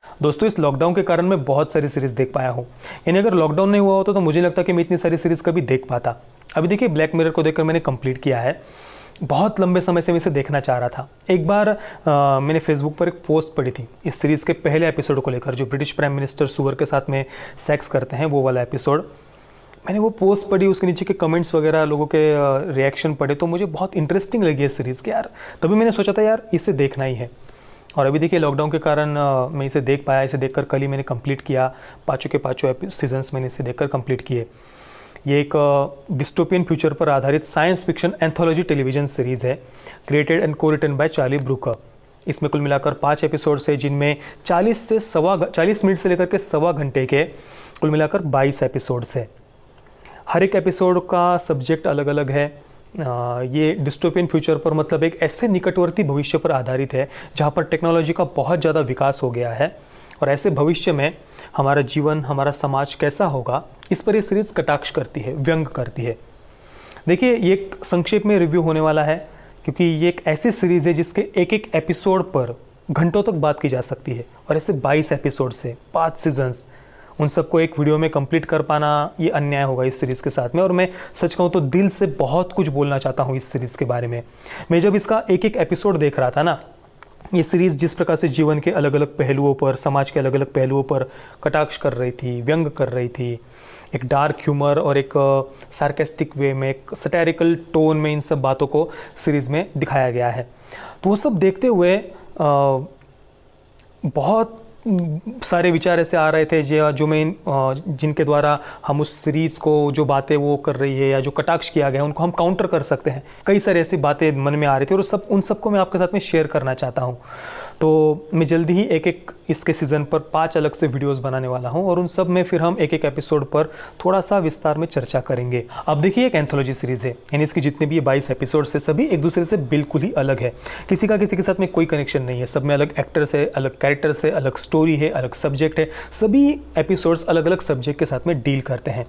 दोस्तों, इस लॉकडाउन के कारण मैं बहुत सारी सीरीज़ देख पाया हूँ। यानी अगर लॉकडाउन नहीं हुआ होता तो मुझे लगता कि मैं इतनी सारी सीरीज़ कभी देख पाता। अभी देखिए, ब्लैक मिरर को देखकर मैंने कंप्लीट किया है। बहुत लंबे समय से मैं इसे देखना चाह रहा था। एक बार मैंने फेसबुक पर एक पोस्ट पढ़ी थी इस सीरीज़ के पहले एपिसोड को लेकर, जो ब्रिटिश प्राइम मिनिस्टर सुअर के साथ में सेक्स करते हैं, वो वाला एपिसोड। मैंने वो पोस्ट पढ़ी, उसके नीचे के कमेंट्स वगैरह, लोगों के रिएक्शन पढ़े, तो मुझे बहुत इंटरेस्टिंग लगी ये सीरीज़ के यार। तभी मैंने सोचा था यार इसे देखना ही है। और अभी देखिए, लॉकडाउन के कारण मैं इसे देख पाया। इसे देखकर कल ही मैंने कंप्लीट किया। पाँचों के पाँचों सीजन्स मैंने इसे देखकर कंप्लीट किए। ये एक डिस्टोपियन फ्यूचर पर आधारित science fiction anthology television series है, क्रिएटेड एंड को रिटन बाय चार्ली ब्रूकर। इसमें कुल मिलाकर 5 एपिसोड्स है, जिनमें 40 मिनट से लेकर के सवा घंटे के कुल मिलाकर 22 एपिसोड्स है। हर एक एपिसोड का सब्जेक्ट अलग अलग है। ये डिस्टोपियन फ्यूचर पर, मतलब एक ऐसे निकटवर्ती भविष्य पर आधारित है जहाँ पर टेक्नोलॉजी का बहुत ज़्यादा विकास हो गया है, और ऐसे भविष्य में हमारा जीवन, हमारा समाज कैसा होगा, इस पर ये सीरीज़ कटाक्ष करती है, व्यंग करती है। देखिए, ये एक संक्षेप में रिव्यू होने वाला है, क्योंकि ये एक ऐसी सीरीज़ है जिसके एक एक एपिसोड पर घंटों तक बात की जा सकती है। और ऐसे 22 एपिसोड से 5 सीजन्स, उन सबको एक वीडियो में कंप्लीट कर पाना ये अन्याय होगा इस सीरीज़ के साथ में। और मैं सच कहूँ तो दिल से बहुत कुछ बोलना चाहता हूँ इस सीरीज़ के बारे में। मैं जब इसका एक एक एपिसोड देख रहा था ना, ये सीरीज़ जिस प्रकार से जीवन के अलग अलग पहलुओं पर, समाज के अलग अलग पहलुओं पर कटाक्ष कर रही थी, व्यंग कर रही थी, एक डार्क ह्यूमर और एक सार्केस्टिक वे में, एक सटैरिकल टोन में इन सब बातों को सीरीज़ में दिखाया गया है। तो वो सब देखते हुए बहुत सारे विचार ऐसे आ रहे थे जो मैं जिनके द्वारा हम उस सीरीज़ को, जो बातें वो कर रही है या जो कटाक्ष किया गया है, उनको हम काउंटर कर सकते हैं। कई सारी ऐसी बातें मन में आ रही थी, और उन सबको मैं आपके साथ में शेयर करना चाहता हूँ। तो मैं जल्दी ही एक एक इसके सीज़न पर 5 अलग से वीडियोस बनाने वाला हूं, और उन सब में फिर हम एक एक एपिसोड पर थोड़ा सा विस्तार में चर्चा करेंगे। अब देखिए, एक एंथोलॉजी सीरीज़ है, यानी इसकी जितने भी 22 एपिसोड्स है, सभी एक दूसरे से बिल्कुल ही अलग है। किसी का किसी के साथ में कोई कनेक्शन नहीं है। सब में अलग एक्टर्स है, अलग कैरेक्टर्स है, अलग स्टोरी है, अलग सब्जेक्ट है। सभी एपिसोड्स अलग अलग सब्जेक्ट के साथ में डील करते हैं,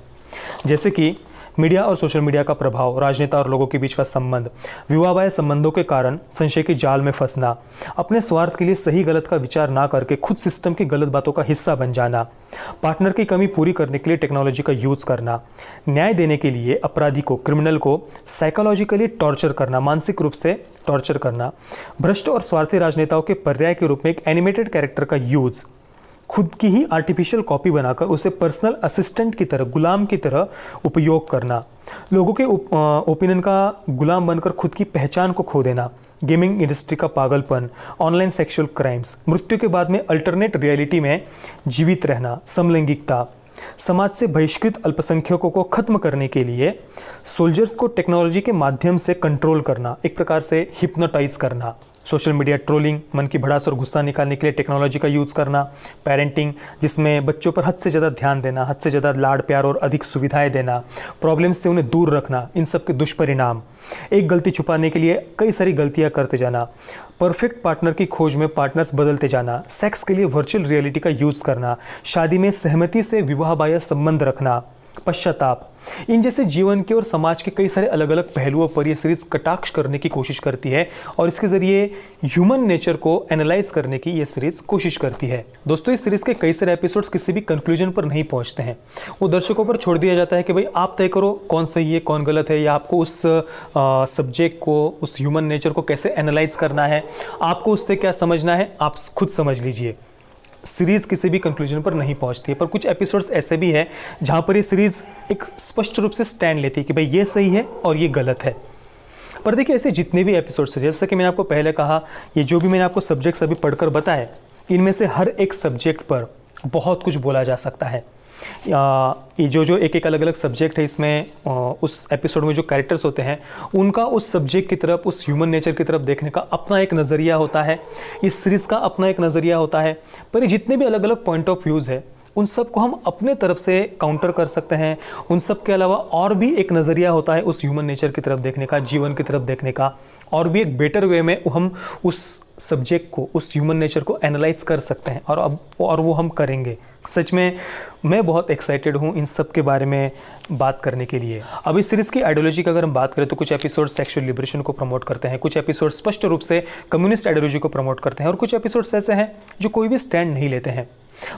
जैसे कि मीडिया और सोशल मीडिया का प्रभाव, राजनेता और लोगों के बीच का संबंध, विवाह संबंधों के कारण संशय की जाल में फंसना, अपने स्वार्थ के लिए सही गलत का विचार ना करके खुद सिस्टम की गलत बातों का हिस्सा बन जाना, पार्टनर की कमी पूरी करने के लिए टेक्नोलॉजी का यूज करना, न्याय देने के लिए अपराधी को, क्रिमिनल को साइकोलॉजिकली टॉर्चर करना, मानसिक रूप से टॉर्चर करना, भ्रष्ट और स्वार्थी राजनेताओं के पर्याय के रूप में एक एनिमेटेड कैरेक्टर का यूज, खुद की ही आर्टिफिशियल कॉपी बनाकर उसे पर्सनल असिस्टेंट की तरह, गुलाम की तरह उपयोग करना, लोगों के ओपिनियन का गुलाम बनकर खुद की पहचान को खो देना, गेमिंग इंडस्ट्री का पागलपन, ऑनलाइन सेक्सुअल क्राइम्स, मृत्यु के बाद में अल्टरनेट रियलिटी में जीवित रहना, समलैंगिकता, समाज से बहिष्कृत अल्पसंख्यकों को खत्म करने के लिए सोल्जर्स को टेक्नोलॉजी के माध्यम से कंट्रोल करना, एक प्रकार से हिप्नोटाइज करना, सोशल मीडिया ट्रोलिंग, मन की भड़ास और गुस्सा निकालने के लिए टेक्नोलॉजी का यूज़ करना, पेरेंटिंग, जिसमें बच्चों पर हद से ज़्यादा ध्यान देना, हद से ज़्यादा लाड़ प्यार और अधिक सुविधाएं देना, प्रॉब्लम्स से उन्हें दूर रखना, इन सब के दुष्परिणाम, एक गलती छुपाने के लिए कई सारी गलतियां करते जाना, परफेक्ट पार्टनर की खोज में पार्टनर्स बदलते जाना, सेक्स के लिए वर्चुअल रियलिटी का यूज़ करना, शादी में सहमति से विवाह बाह्य संबंध रखना, पश्चाताप, इन जैसे जीवन के और समाज के कई सारे अलग अलग पहलुओं पर यह सीरीज कटाक्ष करने की कोशिश करती है, और इसके जरिए ह्यूमन नेचर को एनालाइज करने की यह सीरीज कोशिश करती है। दोस्तों, इस सीरीज के कई सारे एपिसोड्स किसी भी कंक्लूजन पर नहीं पहुंचते हैं। वो दर्शकों पर छोड़ दिया जाता है कि भाई आप तय करो कौन सही है, कौन गलत है, या आपको उस सब्जेक्ट को, उस ह्यूमन नेचर को कैसे एनालाइज करना है, आपको उससे क्या समझना है, आप खुद समझ लीजिए। सीरीज़ किसी भी कंक्लूजन पर नहीं पहुंचती है, पर कुछ एपिसोड्स ऐसे भी हैं जहां पर ये सीरीज़ एक स्पष्ट रूप से स्टैंड लेती है कि भाई ये सही है और ये गलत है। पर देखिए, ऐसे जितने भी एपिसोड्स हैं, जैसा कि मैंने आपको पहले कहा, ये जो भी मैंने आपको सब्जेक्ट्स अभी पढ़कर बताए, इनमें से हर एक सब्जेक्ट पर बहुत कुछ बोला जा सकता है। ये जो एक एक अलग अलग सब्जेक्ट है, इसमें उस एपिसोड में जो कैरेक्टर्स होते हैं, उनका उस सब्जेक्ट की तरफ, उस ह्यूमन नेचर की तरफ देखने का अपना एक नज़रिया होता है। इस सीरीज़ का अपना एक नज़रिया होता है। पर ये जितने भी अलग अलग पॉइंट ऑफ व्यूज़ है, उन सब को हम अपने तरफ से काउंटर कर सकते हैं। उन सब के अलावा और भी एक नज़रिया होता है उस ह्यूमन नेचर की तरफ देखने का, जीवन की तरफ देखने का, और भी एक बेटर वे में हम उस सब्जेक्ट को, उस ह्यूमन नेचर को एनालाइज कर सकते हैं, और वो हम करेंगे। सच में मैं बहुत एक्साइटेड हूँ इन सब के बारे में बात करने के लिए। अब इस सीरीज़ की आइडियोलॉजी की अगर हम बात करें तो कुछ एपिसोड सेक्सुअल लिबरेशन को प्रमोट करते हैं, कुछ एपिसोड स्पष्ट रूप से कम्युनिस्ट आइडियोलॉजी को प्रमोट करते हैं और कुछ एपिसोड्स ऐसे हैं जो कोई भी स्टैंड नहीं लेते हैं।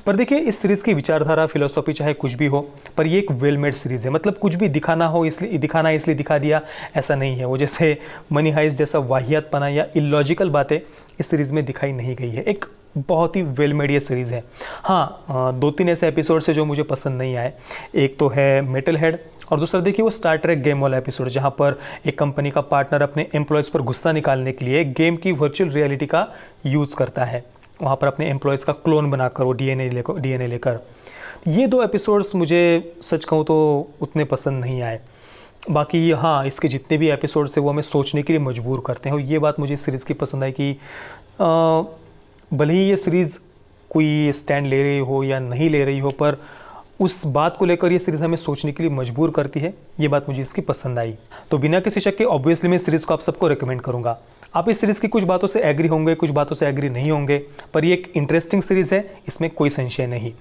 पर देखिए, इस सीरीज़ की विचारधारा, फिलोसॉफी चाहे कुछ भी हो, पर ये एक वेल मेड सीरीज़ है। मतलब कुछ भी दिखाना इसलिए दिखा दिया, ऐसा नहीं है। वो जैसे मनी हाइस्ट जैसा वाहियातपना या इलॉजिकल बातें इस सीरीज़ में दिखाई नहीं गई है। एक बहुत ही वेल मेड ये सीरीज़ है। हाँ, 2-3 ऐसे एपिसोड्स है जो मुझे पसंद नहीं आए। एक तो है मेटल हेड और दूसरा देखिए वो स्टार ट्रेक गेम वाला एपिसोड, जहाँ पर एक कंपनी का पार्टनर अपने एम्प्लॉयज़ पर गुस्सा निकालने के लिए गेम की वर्चुअल रियलिटी का यूज़ करता है, वहाँ पर अपने एम्प्लॉयज़ का क्लोन बनाकर वो डीएनए लेकर। ये 2 एपिसोड्स मुझे सच कहूँ तो उतने पसंद नहीं आए। बाकी हाँ, इसके जितने भी एपिसोड्स हैं वो हमें सोचने के लिए मजबूर करते हैं और ये बात मुझे इस सीरीज़ की पसंद आई कि भले ही ये सीरीज़ कोई स्टैंड ले रही हो या नहीं ले रही हो, पर उस बात को लेकर ये सीरीज़ हमें सोचने के लिए मजबूर करती है। ये बात मुझे इसकी पसंद आई। तो बिना किसी शक के ऑब्वियसली मैं इस सीरीज़ को आप सबको रिकमेंड करूँगा। आप इस सीरीज़ की कुछ बातों से एग्री होंगे, कुछ बातों से एग्री नहीं होंगे, पर ये एक इंटरेस्टिंग सीरीज़ है, इसमें कोई संशय नहीं।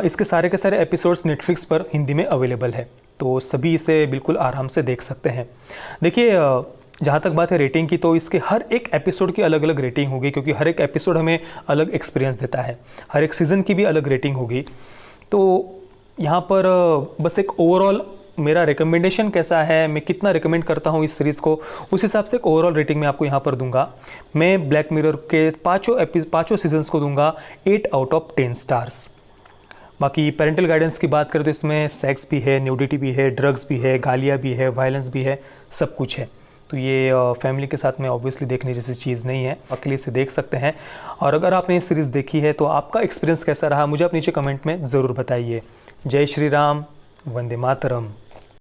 इसके सारे के सारे एपिसोड्स नेटफ्लिक्स पर हिंदी में अवेलेबल है, तो सभी इसे बिल्कुल आराम से देख सकते हैं। देखिए, जहाँ तक बात है रेटिंग की, तो इसके हर एक एपिसोड की अलग अलग रेटिंग होगी, क्योंकि हर एक एपिसोड हमें अलग एक्सपीरियंस देता है। हर एक सीज़न की भी अलग रेटिंग होगी। तो यहाँ पर बस एक ओवरऑल मेरा रिकमेंडेशन कैसा है, मैं कितना रिकमेंड करता हूँ इस सीरीज़ को, उस हिसाब से एक ओवरऑल रेटिंग मैं आपको यहाँ पर दूंगा। मैं ब्लैक मिरर के पाँचों सीजन्स को दूंगा 8 आउट ऑफ 10 स्टार्स। बाकी पेरेंटल गाइडेंस की बात करें तो इसमें सेक्स भी है, न्यूडिटी भी है, ड्रग्स भी है, गालियाँ भी है, वायलेंस भी है, सब कुछ है। तो ये फैमिली के साथ में ऑब्वियसली देखने जैसी चीज़ नहीं है, अकेले से देख सकते हैं। और अगर आपने ये सीरीज़ देखी है तो आपका एक्सपीरियंस कैसा रहा, मुझे आप नीचे कमेंट में ज़रूर बताइए। जय श्री राम, वंदे मातरम।